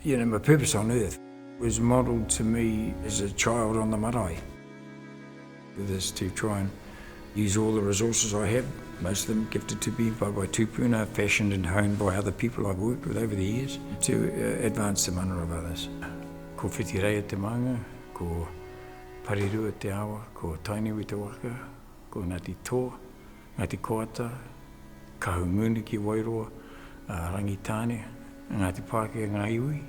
my purpose on earth was modelled to me as a child on the marae. With this to try and use all the resources I have, most of them gifted to me by tupuna, fashioned and honed by other people I've worked with over the years, to advance the mana of others. Ko whitireia te manga, ko parirua te awa, ko tainui te waka, ko Ngāti Toi, Ngāti Koata, kahunguni ki Wairoa, rangitāne, Ngāti Pākehā ngā iwi,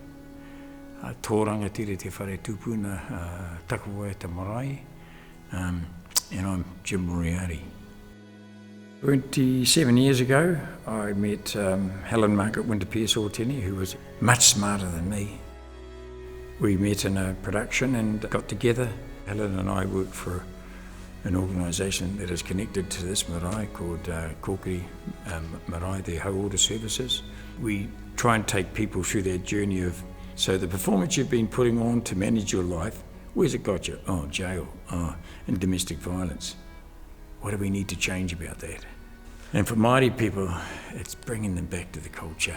Toarangatira te whare tupuna, takawai te marae, and I'm Jim Moriarty. 27 years ago, I met Helen Margaret Winter-Pearce Ortini, who was much smarter than me. We met in a production and got together. Helen and I worked for an organisation that is connected to this marae called Kokiri Marae, the Hau Order Services. We try and take people through their journey of, so the performance you've been putting on to manage your life, where's it got you? Oh, jail, and domestic violence. What do we need to change about that? And for Māori people, it's bringing them back to the culture.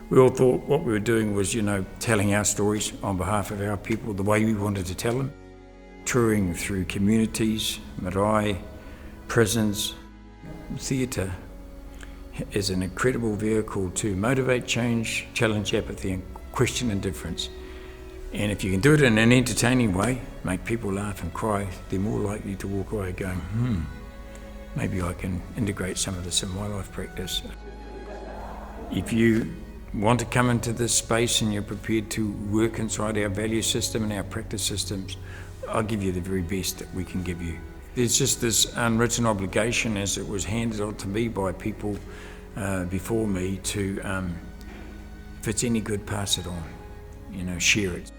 We all thought what we were doing was, telling our stories on behalf of our people, the way we wanted to tell them. Touring through communities, marae, prisons. Theatre is an incredible vehicle to motivate change, challenge apathy and question indifference. And if you can do it in an entertaining way, make people laugh and cry, they're more likely to walk away going, maybe I can integrate some of this in my life practice. If you want to come into this space and you're prepared to work inside our value system and our practice systems, I'll give you the very best that we can give you. There's just this unwritten obligation, as it was handed on to me by people before me, to, if it's any good, pass it on, share it.